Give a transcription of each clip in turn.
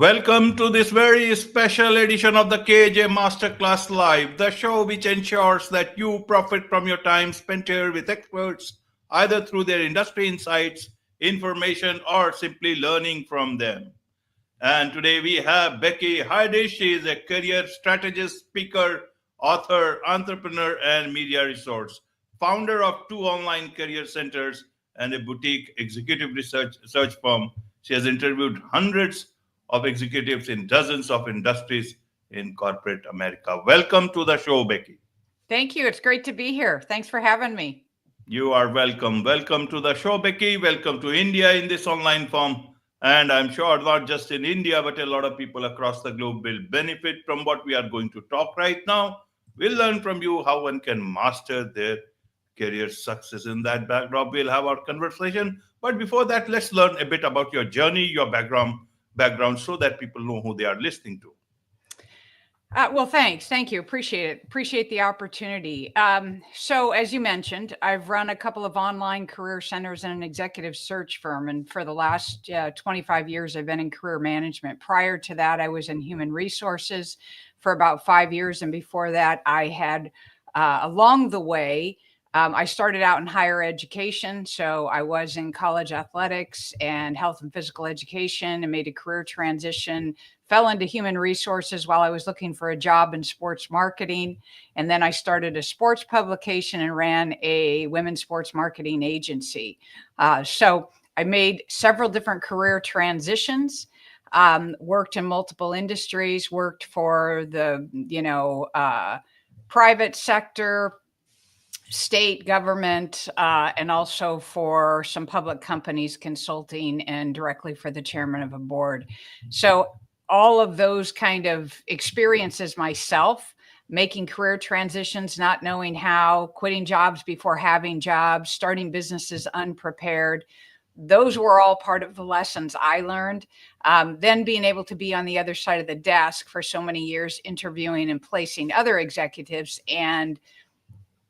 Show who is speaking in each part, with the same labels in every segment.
Speaker 1: Welcome to this very special edition of the KJ Masterclass Live, the show which ensures that you profit from your time spent here with experts, either through their industry insights, information, or simply learning from them. And today we have Becky Heidish. She is a career strategist, speaker, author, entrepreneur, and media resource, founder of two online career centers and a boutique executive research firm. She has interviewed hundreds of executives in dozens of industries in corporate America. Welcome to the show, Becky.
Speaker 2: Thank you. It's great to be here. Thanks for having me.
Speaker 1: You are welcome. Welcome to the show, Becky. Welcome to India in this online form. And I'm sure not just in India, but a lot of people across the globe will benefit from what we are going to talk right now. We'll learn from you how one can master their career success. In that backdrop, we'll have our conversation. But before that, let's learn a bit about your journey, your background, so that people know who they are listening to.
Speaker 2: Well, thanks. Thank you. Appreciate it. Appreciate the opportunity. So as you mentioned, I've run a couple of online career centers and an executive search firm. And for the last 25 years, I've been in career management. Prior to that, I was in human resources for about 5 years. And before that, I had along the way, I started out in higher education. So I was in college athletics and health and physical education and made a career transition, fell into human resources while I was looking for a job in sports marketing. And then I started a sports publication and ran a women's sports marketing agency. So I made several different career transitions, worked in multiple industries, worked for the, private sector, state government, and also for some public companies consulting and directly for the chairman of a board. So all of those kind of experiences myself, making career transitions, not knowing how, quitting jobs before having jobs, starting businesses unprepared. Those were all part of the lessons I learned. Then being able to be on the other side of the desk for so many years, interviewing and placing other executives and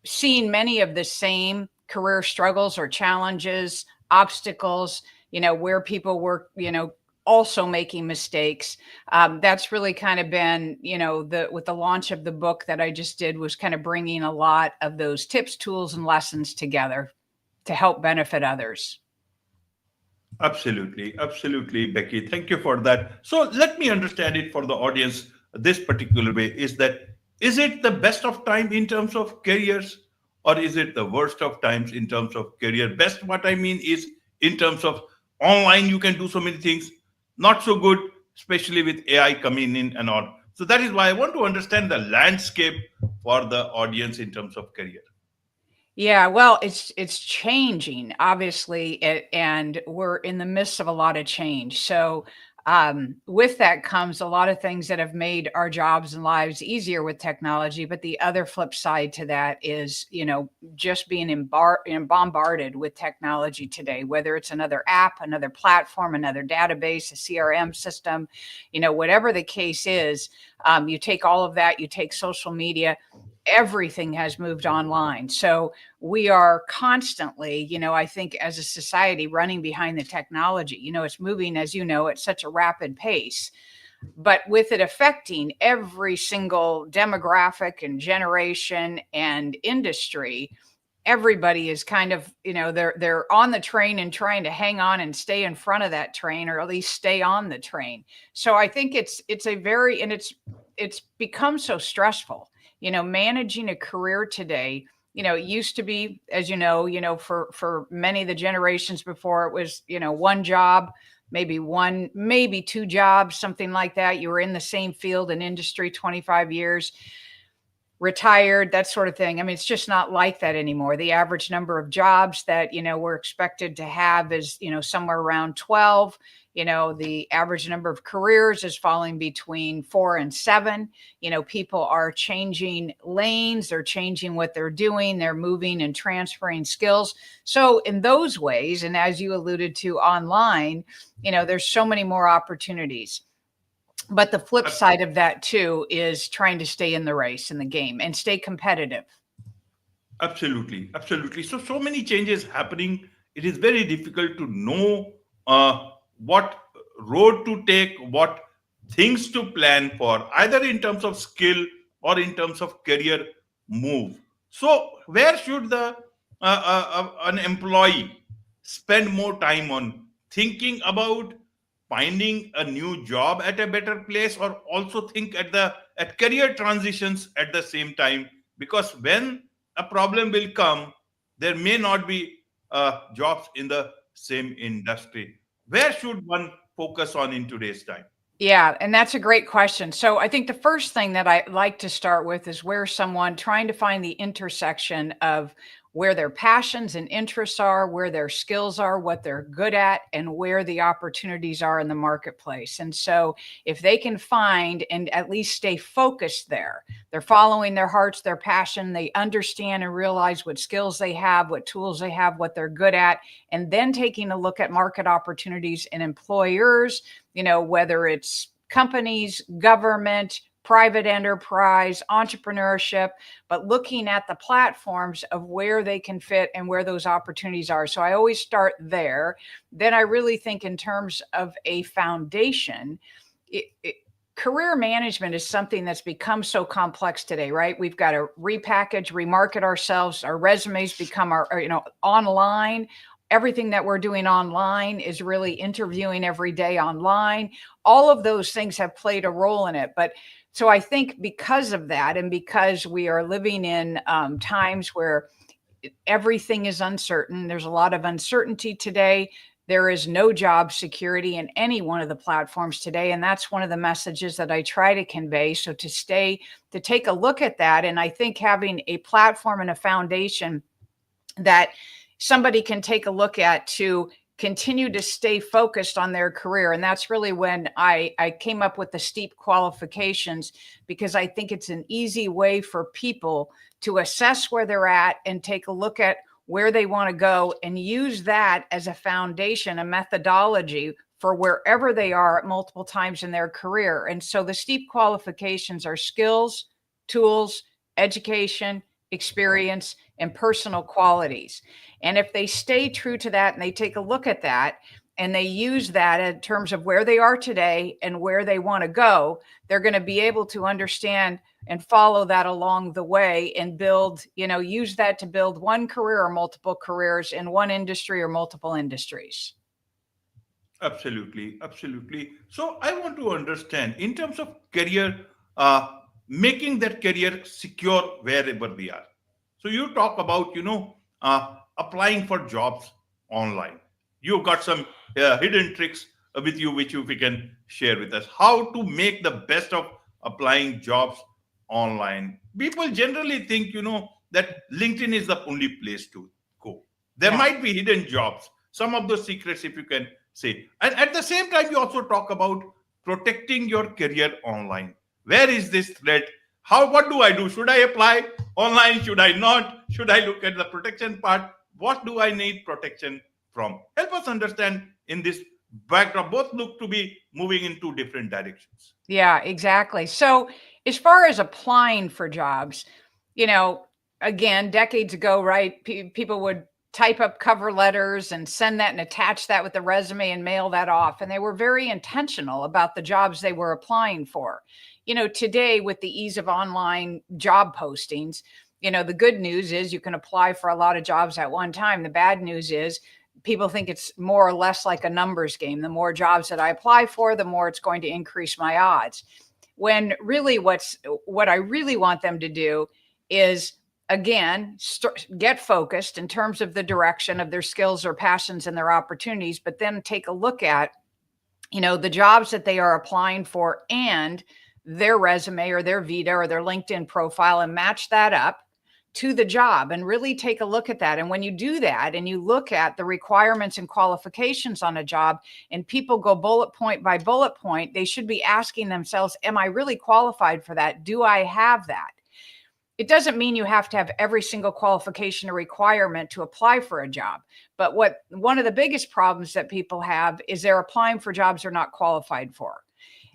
Speaker 2: seeing many of the same career struggles or challenges, obstacles, where people were, also making mistakes. That's really kind of been, with the launch of the book that I just did was kind of bringing a lot of those tips, tools, and lessons together to help benefit others.
Speaker 1: Absolutely, Becky. Thank you for that. So let me understand it for the audience this particular way is it the best of time in terms of careers, or is it the worst of times in terms of career? Best, what I mean is in terms of online, you can do so many things, not so good, especially with AI coming in and on. So that is why I want to understand the landscape for the audience in terms of career.
Speaker 2: Yeah, well, it's changing, obviously, and we're in the midst of a lot of change. So, with that comes a lot of things that have made our jobs and lives easier with technology. But the other flip side to that is, just being bombarded with technology today, whether it's another app, another platform, another database, a CRM system, whatever the case is, you take all of that, you take social media. Everything has moved online. So we are constantly, I think as a society running behind the technology, it's moving, as you know, at such a rapid pace, but with it affecting every single demographic and generation and industry, everybody is kind of, they're on the train and trying to hang on and stay in front of that train, or at least stay on the train. So I think it's become so stressful. Managing a career today, it used to be, as for many of the generations before, it was, one job, maybe two jobs, something like that. You were in the same field and industry 25 years, retired, that sort of thing. I mean, it's just not like that anymore. The average number of jobs that, we're expected to have is, somewhere around 12. The average number of careers is falling between 4 and 7. People are changing lanes, they're changing what they're doing, they're moving and transferring skills. So in those ways, and as you alluded to online, there's so many more opportunities. But the flip side of that too is trying to stay in the race, in the game, and stay competitive.
Speaker 1: Absolutely. So many changes happening. It is very difficult to know what road to take, what things to plan for, either in terms of skill or in terms of career move. So, where should the an employee spend more time on thinking about finding a new job at a better place, or also think at career transitions at the same time? Because when a problem will come, there may not be jobs in the same industry. Where should one focus on in today's time?
Speaker 2: Yeah, and that's a great question. So I think the first thing that I like to start with is where someone trying to find the intersection of where their passions and interests are, where their skills are, what they're good at, and where the opportunities are in the marketplace. And so if they can find and at least stay focused there, they're following their hearts, their passion, they understand and realize what skills they have, what tools they have, what they're good at, and then taking a look at market opportunities and employers, whether it's companies, government, private enterprise, entrepreneurship, but looking at the platforms of where they can fit and where those opportunities are. So I always start there. Then I really think in terms of a foundation. Career management is something that's become so complex today, right? We've got to repackage, remarket ourselves. Our resumes become online. Everything that we're doing online is really interviewing every day online. All of those things have played a role in it. But so I think because of that, and because we are living in times where everything is uncertain, there's a lot of uncertainty today. There is no job security in any one of the platforms today. And that's one of the messages that I try to convey. So to take a look at that. And I think having a platform and a foundation that somebody can take a look at to continue to stay focused on their career. And that's really when I came up with the STEEP qualifications, because I think it's an easy way for people to assess where they're at and take a look at where they want to go and use that as a foundation, a methodology for wherever they are at multiple times in their career. And so the STEEP qualifications are skills, tools, education, experience, and personal qualities. And if they stay true to that and they take a look at that and they use that in terms of where they are today and where they want to go, they're going to be able to understand and follow that along the way and build, use that to build one career or multiple careers in one industry or multiple industries.
Speaker 1: Absolutely, absolutely. So I want to understand in terms of career, making that career secure wherever we are. So you talk about, applying for jobs online. You've got some hidden tricks with you, which we can share with us. How to make the best of applying jobs online. People generally think, that LinkedIn is the only place to go. There
Speaker 2: Yeah.
Speaker 1: might be hidden jobs. Some of those secrets, if you can say. And at the same time, you also talk about protecting your career online. Where is this threat? What do I do? Should I apply online? Should I not? Should I look at the protection part? What do I need protection from? Help us understand in this backdrop. Both look to be moving in two different directions.
Speaker 2: Yeah, exactly. So as far as applying for jobs, again, decades ago, right, people would type up cover letters and send that and attach that with the resume and mail that off. And they were very intentional about the jobs they were applying for. Today with the ease of online job postings, the good news is you can apply for a lot of jobs at one time. The bad news is people think it's more or less like a numbers game. The more jobs that I apply for, the more it's going to increase my odds. When really what I really want them to do is, again, get focused in terms of the direction of their skills or passions and their opportunities, but then take a look at, the jobs that they are applying for and their resume or their Vita or their LinkedIn profile and match that up to the job and really take a look at that. And when you do that and you look at the requirements and qualifications on a job and people go bullet point by bullet point, they should be asking themselves, am I really qualified for that? Do I have that? It doesn't mean you have to have every single qualification or requirement to apply for a job. But one of the biggest problems that people have is they're applying for jobs they're not qualified for.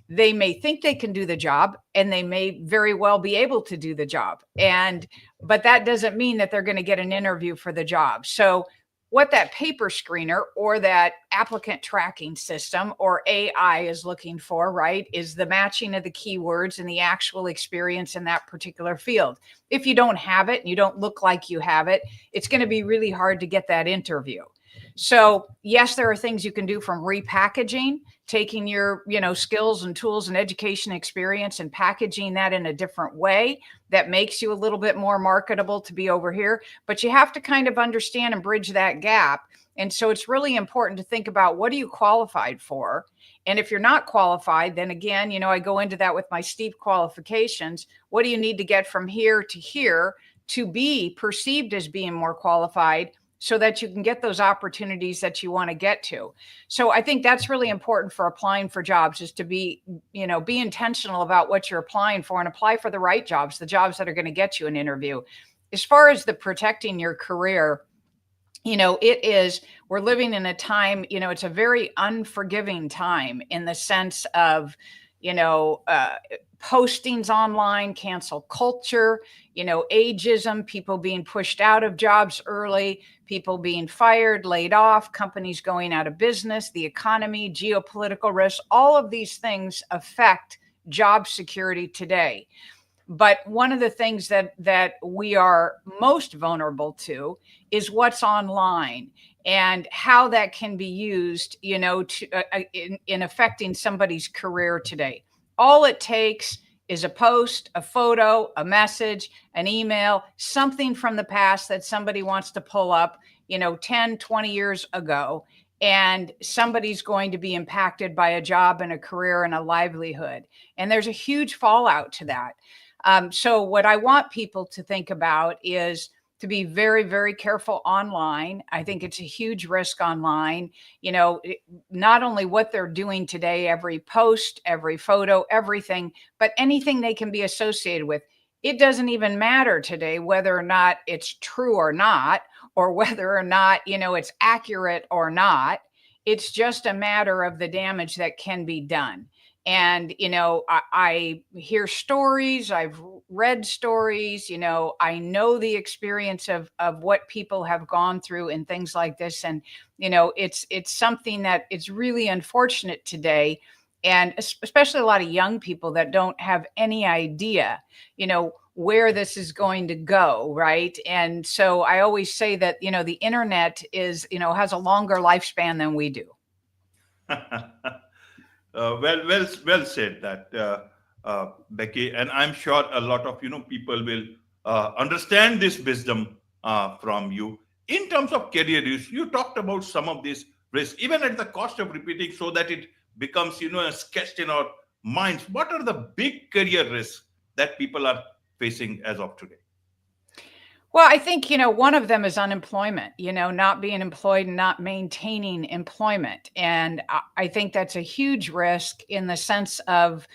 Speaker 2: They may think they can do the job and they may very well be able to do the job. But that doesn't mean that they're going to get an interview for the job. So what that paper screener or that applicant tracking system or AI is looking for, right, is the matching of the keywords and the actual experience in that particular field. If you don't have it and you don't look like you have it, it's going to be really hard to get that interview. So yes, there are things you can do, from repackaging, taking your, skills and tools and education experience and packaging that in a different way that makes you a little bit more marketable to be over here. But you have to kind of understand and bridge that gap. And so it's really important to think about, what are you qualified for? And if you're not qualified, then again, I go into that with my steep qualifications. What do you need to get from here to here to be perceived as being more qualified, so that you can get those opportunities that you want to get to? So I think that's really important for applying for jobs, is to be intentional about what you're applying for and apply for the right jobs, the jobs that are going to get you an interview. As far as the protecting your career, we're living in a time, it's a very unforgiving time in the sense of, postings online, cancel culture, ageism, people being pushed out of jobs early, people being fired, laid off, companies going out of business, the economy, geopolitical risks. All of these things affect job security today. But one of the things that we are most vulnerable to is what's online and how that can be used, in affecting somebody's career today. All it takes is a post, a photo, a message, an email, something from the past that somebody wants to pull up, 10, 20 years ago, and somebody's going to be impacted by a job and a career and a livelihood. And there's a huge fallout to that. So what I want people to think about is to be very, very careful online. I think it's a huge risk online. Not only what they're doing today, every post, every photo, everything, but anything they can be associated with. It doesn't even matter today whether or not it's true or not, or whether or not, it's accurate or not. It's just a matter of the damage that can be done. And, I hear stories, I've read stories, I know the experience of what people have gone through and things like this. And, it's something that it's really unfortunate today. And especially a lot of young people that don't have any idea, where this is going to go. Right. And so I always say that, the internet is, has a longer lifespan than we do.
Speaker 1: Well said that, Becky, and I'm sure a lot of people will understand this wisdom from you. In terms of career use, you talked about some of these risks, even at the cost of repeating, so that it becomes sketched in our minds. What are the big career risks that people are facing as of today?
Speaker 2: Well, I think, one of them is unemployment, not being employed and not maintaining employment. And I think that's a huge risk in the sense of,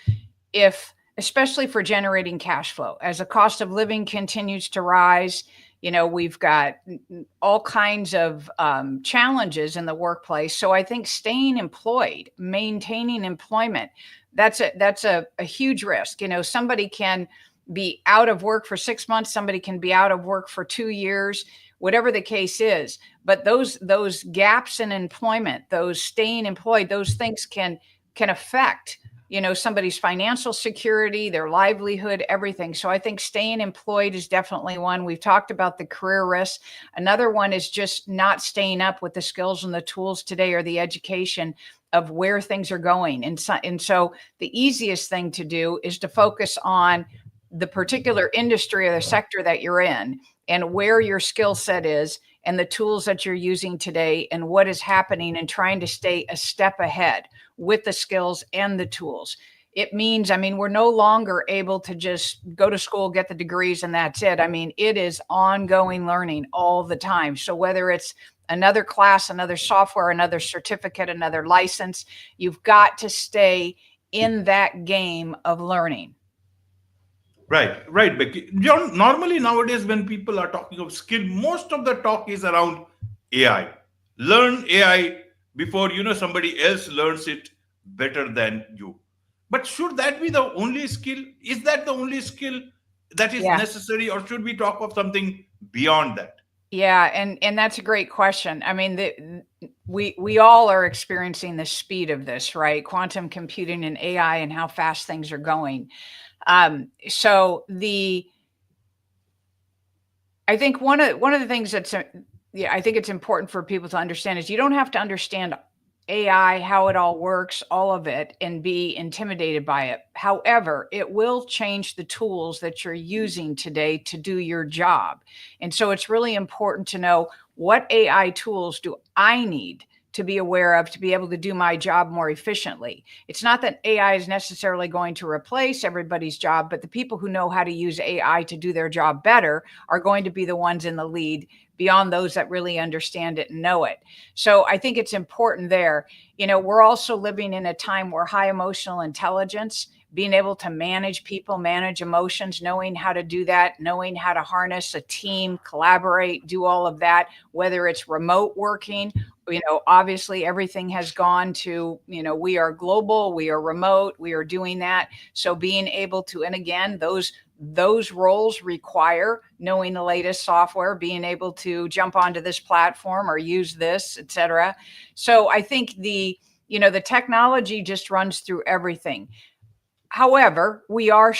Speaker 2: especially for generating cash flow, as the cost of living continues to rise, we've got all kinds of challenges in the workplace. So I think staying employed, maintaining employment, that's a huge risk. Somebody can be out of work for 6 months, somebody can be out of work for 2 years, whatever the case is. But those gaps in employment, those staying employed, those things can affect, somebody's financial security, their livelihood, everything. So I think staying employed is definitely one. We've talked about the career risks. Another one is just not staying up with the skills and the tools today, or the education of where things are going. And so the easiest thing to do is to focus on the particular industry or the sector that you're in, and where your skill set is, and the tools that you're using today, and what is happening, and trying to stay a step ahead with the skills and the tools. It means, we're no longer able to just go to school, get the degrees, and that's it. It is ongoing learning all the time. So whether it's another class, another software, another certificate, another license, you've got to stay in that game of learning.
Speaker 1: Right, Becky. John, normally nowadays when people are talking of skill, most of the talk is around AI. Learn AI before somebody else learns it better than you. But should that be the only skill? Is that the only skill that is necessary, or should we talk of something beyond that?
Speaker 2: Yeah, and that's a great question. I mean, we all are experiencing the speed of this, right? Quantum computing and AI and how fast things are going. So the I think one of the things that's yeah, I think it's important for people to understand is you don't have to understand AI, how it all works, all of it, and be intimidated by it. However, it will change the tools that you're using today to do your job. And so it's really important to know what AI tools do I need to be aware of to be able to do my job more efficiently. It's not that AI is necessarily going to replace everybody's job, but the people who know how to use AI to do their job better are going to be the ones in the lead beyond those that really understand it and know it. So I think it's important there. You know, we're also living in a time where high emotional intelligence, being able to manage people, manage emotions, knowing how to do that, knowing how to harness a team, collaborate, do all of that, whether it's remote working, you know, obviously everything has gone to, you know, we are global, we are remote, we are doing that. So being able to, and again, those roles require knowing the latest software, being able to jump onto this platform or use this, et cetera. So I think you know, the technology just runs through everything. However, we are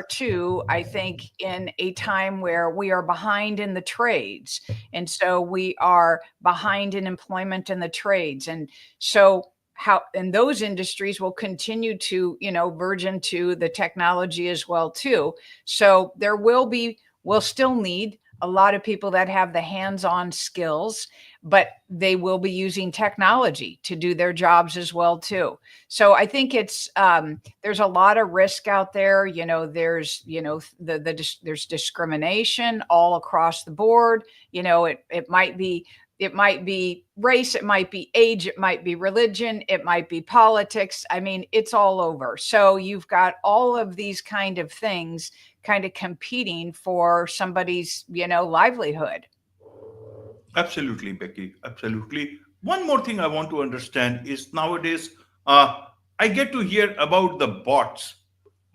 Speaker 2: too, I think, in a time where we are behind in the trades. And so we are behind in employment in the trades. And so how and those industries will continue to, you know, verge into the technology as well too. So we'll still need a lot of people that have the hands-on skills, but they will be using technology to do their jobs as well too. So I think there's a lot of risk out there. You know, there's, you know, there's discrimination all across the board. You know, it might be race, it might be age, it might be religion, it might be politics. I mean, it's all over. So you've got all of these kind of things kind of competing for somebody's, you know, livelihood.
Speaker 1: Absolutely, Becky. Absolutely. One more thing I want to understand is nowadays uh, I get to hear about the bots,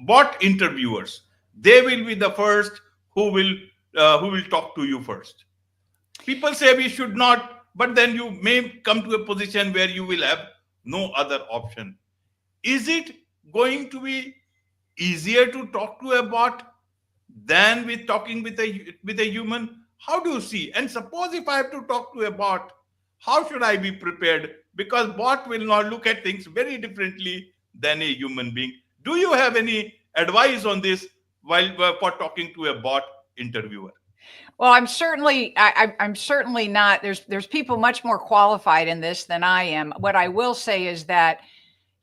Speaker 1: bot interviewers. They will be the first who will talk to you first. People say we should not, but then you may come to a position where you will have no other option. Is it going to be easier to talk to a bot than with talking with a human? How do you see? And suppose if I have to talk to a bot, how should I be prepared? Because bot will not look at things very differently than a human being. Do you have any advice on this while for talking to a bot interviewer?
Speaker 2: Well, I'm certainly not. There's people much more qualified in this than I am. What I will say is that,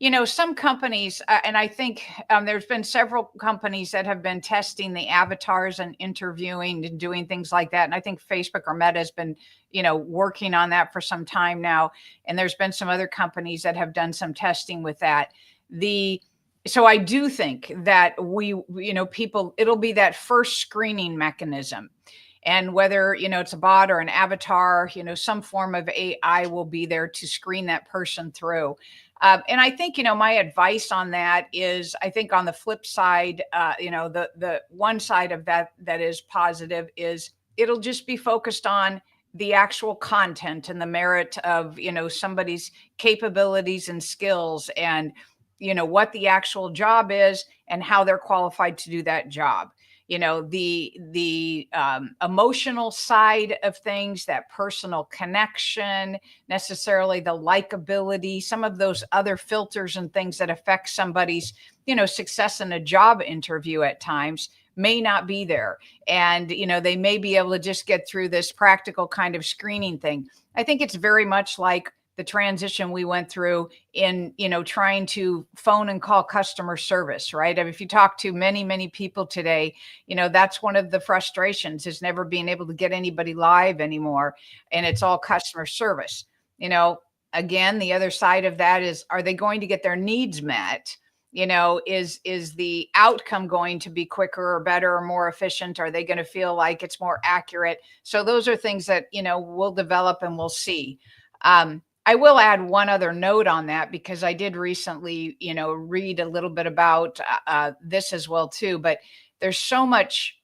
Speaker 2: you know, some companies, and I think there's been several companies that have been testing the avatars and interviewing and doing things like that. And I think Facebook or Meta has been, you know, working on that for some time now. And there's been some other companies that have done some testing with that. The So I do think that you know, people, it'll be that first screening mechanism. And whether, you know, it's a bot or an avatar, you know, some form of AI will be there to screen that person through. And I think, you know, my advice on that is, I think on the flip side, you know, the one side of that is positive is it'll just be focused on the actual content and the merit of, you know, somebody's capabilities and skills, and, you know, what the actual job is and how they're qualified to do that job. You know, the emotional side of things, that personal connection, necessarily the likability, some of those other filters and things that affect somebody's, you know, success in a job interview at times may not be there. And, you know, they may be able to just get through this practical kind of screening thing. I think it's very much like the transition we went through in, you know, trying to phone and call customer service, right? I mean, if you talk to many people today, you know, that's one of the frustrations, is never being able to get anybody live anymore. And it's all customer service. You know, again, the other side of that is, are they going to get their needs met? You know, is the outcome going to be quicker or better or more efficient? Are they going to feel like it's more accurate? So those are things that, you know, we'll develop and we'll see. I will add one other note on that, because I did recently, you know, read a little bit about this as well too. But there's so much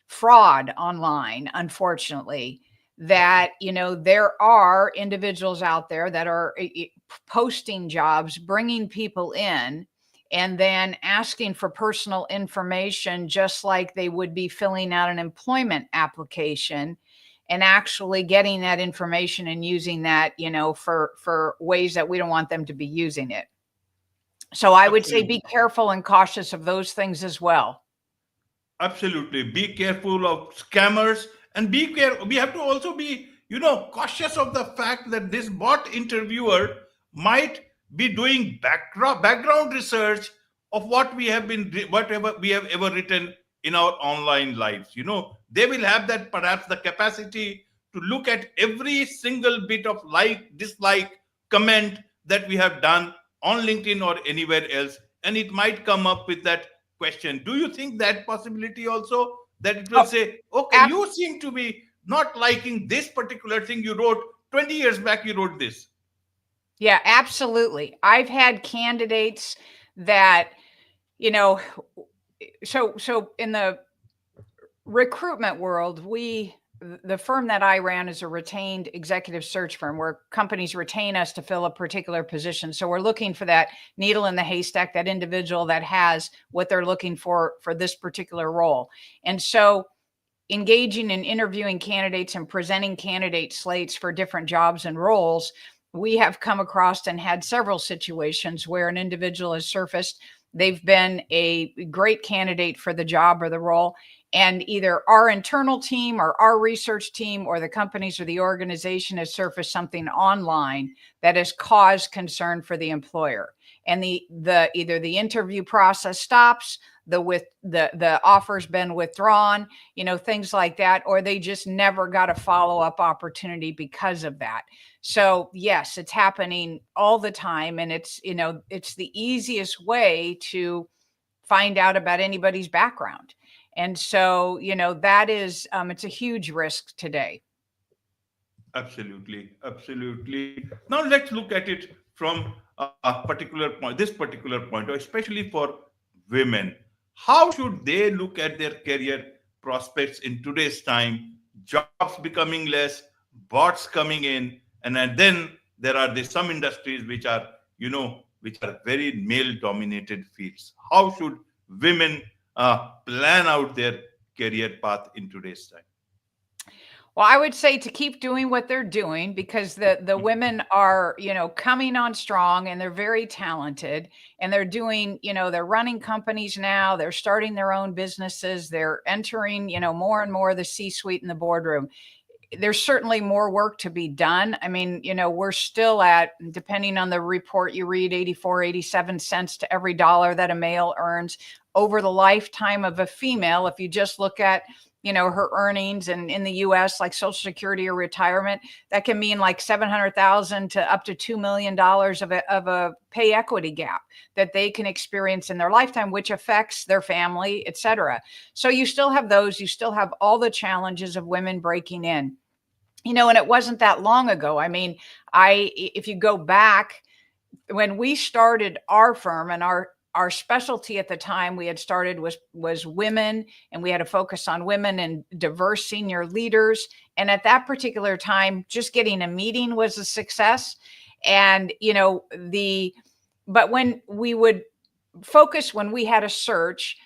Speaker 2: fraud online, unfortunately, that, there are individuals out there that are posting jobs, bringing people in, and then asking for personal information, just like they would be filling out an employment application, and actually getting that information and using that, for ways that we don't want them to be using it. So I would say be
Speaker 1: Absolutely.
Speaker 2: careful and cautious of those things as well.
Speaker 1: Absolutely. Be careful of scammers and be careful. We have to also be, cautious of the fact that this bot interviewer might be doing background research of whatever we have ever written in our online lives. They will have that perhaps the capacity to look at every single bit of like, dislike, comment that we have done on LinkedIn or anywhere else. And it might come up with that question. Do you think that possibility also, that it will
Speaker 2: Oh,
Speaker 1: say, okay,
Speaker 2: ab-
Speaker 1: you seem to be not liking this particular thing you wrote 20 years back, you wrote this?
Speaker 2: yeah, absolutely. I've had candidates that, you know, so in the recruitment world, the firm that I ran is a retained executive search firm where companies retain us to fill a particular position. So we're looking for that needle in the haystack, that individual that has what they're looking for this particular role. And so engaging in interviewing candidates and presenting candidate slates for different jobs and roles, we have come across and had several situations where an individual has surfaced. They've been a great candidate for the job or the role, and either our internal team or our research team or the companies or the organization has surfaced something online that has caused concern for the employer. And the either the interview process stops, the offer's been withdrawn, things like that, or they just never got a follow-up opportunity because of that. So yes, it's happening all the time, and it's the easiest way to find out about anybody's background. And so, that is, it's a huge risk today.
Speaker 1: Absolutely, absolutely. Now let's look at it from a particular point, this particular point, especially for women. How should they look at their career prospects in today's time? Jobs becoming less, bots coming in, and then there are some industries which are very male-dominated fields. How should women plan out their career path in today's time?
Speaker 2: Well, I would say to keep doing what they're doing, because the women are, coming on strong, and they're very talented, and they're doing, they're running companies now, they're starting their own businesses, they're entering, more and more of the C-suite in the boardroom. There's certainly more work to be done. I mean, we're still at, depending on the report you read, 84, 87 cents to every dollar that a male earns over the lifetime of a female. If you just look at, her earnings, and in the US, like Social Security or retirement, that can mean like 700,000 to up to $2 million of a pay equity gap that they can experience in their lifetime, which affects their family, et cetera. So you still have those, you still have all the challenges of women breaking in. And it wasn't that long ago. I mean, if you go back, when we started our firm, and our specialty at the time we had started was women, and we had a focus on women and diverse senior leaders. And at that particular time, just getting a meeting was a success. And but when we would focus, when we had a search,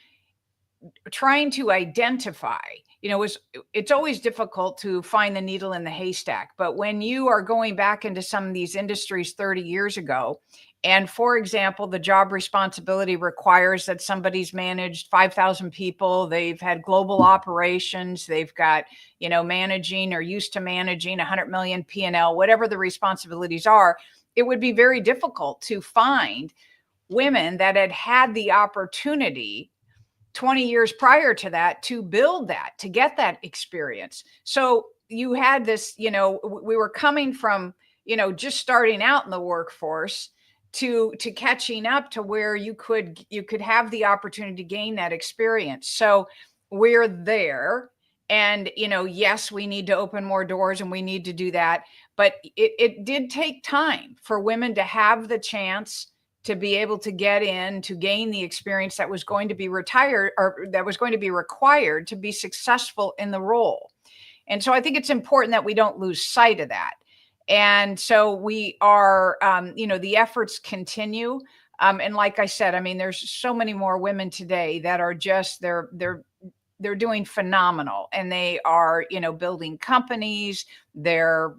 Speaker 2: trying to identify, it's always difficult to find the needle in the haystack. But when you are going back into some of these industries 30 years ago, and for example, the job responsibility requires that somebody's managed 5,000 people, they've had global operations, they've got, managing or used to managing 100 million P&L, whatever the responsibilities are, it would be very difficult to find women that had had the opportunity 20 years prior to that to build that, to get that experience. So you had this, we were coming from, just starting out in the workforce to catching up to where you could have the opportunity to gain that experience. So we're there. And, yes, we need to open more doors, and we need to do that. But it did take time for women to have the chance to be able to get in, to gain the experience that was going to be retired or that was going to be required to be successful in the role. And so I think it's important that we don't lose sight of that. And so we are, the efforts continue. And like I said, I mean, there's so many more women today that are just, they're doing phenomenal, and they are, building companies, they're,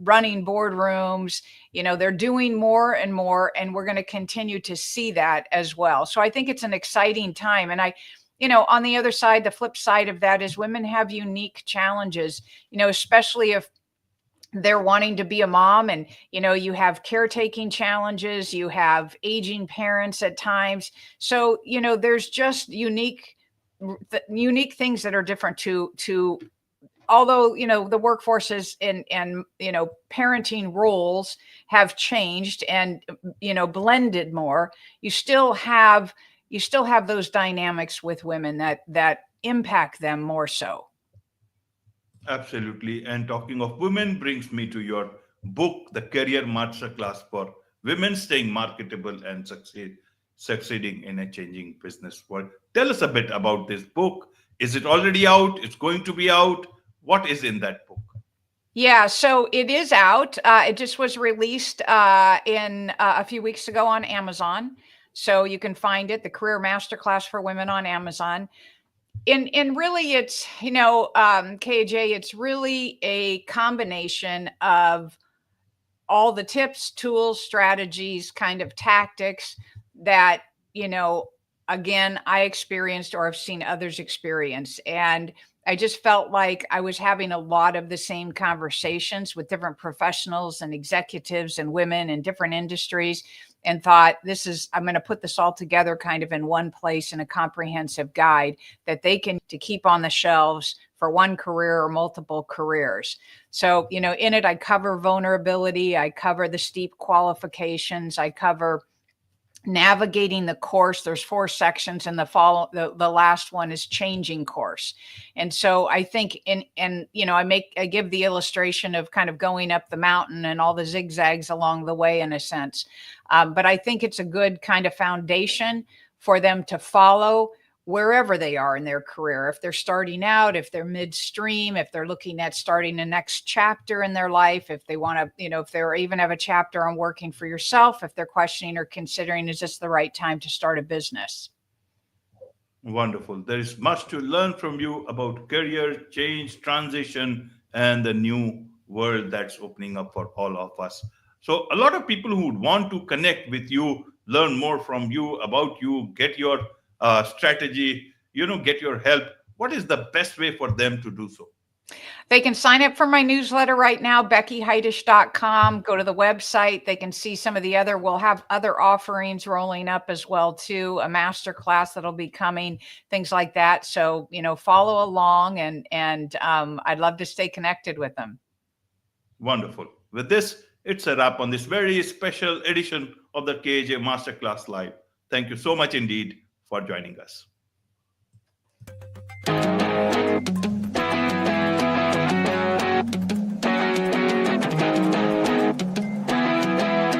Speaker 2: running boardrooms, they're doing more and more, and we're going to continue to see that as well. So I think it's an exciting time. And on the other side, the flip side of that is women have unique challenges, especially if they're wanting to be a mom, and you have caretaking challenges, you have aging parents at times. So there's just unique things that are different to although the workforces and parenting roles have changed and blended more, you still have those dynamics with women that impact them more so.
Speaker 1: Absolutely. And talking of women brings me to your book, The Career Masterclass for Women Staying Marketable and Succeeding in a Changing Business World. Tell us a bit about this book. Is it already out? It's going to be out. What is in that book?
Speaker 2: Yeah, so it is out. It just was released in a few weeks ago on Amazon. So you can find it, The Career Masterclass for Women, on Amazon. And really, it's, KJ, it's really a combination of all the tips, tools, strategies, kind of tactics that, again, I experienced or have seen others experience. And I just felt like I was having a lot of the same conversations with different professionals and executives and women in different industries, and thought, I'm going to put this all together kind of in one place in a comprehensive guide that they can to keep on the shelves for one career or multiple careers. So, in it, I cover vulnerability, I cover the steep qualifications, I cover navigating the course. There's 4 sections, and the last one is changing course. And so I think I give the illustration of kind of going up the mountain and all the zigzags along the way, in a sense. But I think it's a good kind of foundation for them to follow wherever they are in their career. If they're starting out, if they're midstream, if they're looking at starting the next chapter in their life, if they want to, if they even have a chapter on working for yourself, if they're questioning or considering, is this the right time to start a business?
Speaker 1: Wonderful. There is much to learn from you about career change, transition, and the new world that's opening up for all of us. So a lot of people who would want to connect with you, learn more from you, about you, get your strategy, get your help, what is the best way for them to do so?
Speaker 2: They can sign up for my newsletter right now, BeckyHeidich.com. Go to the website. They can see some of we'll have other offerings rolling up as well, too, a masterclass that'll be coming, things like that. So, follow along, and I'd love to stay connected with them.
Speaker 1: Wonderful. With this, it's a wrap on this very special edition of the KJ Masterclass Live. Thank you so much indeed for joining us.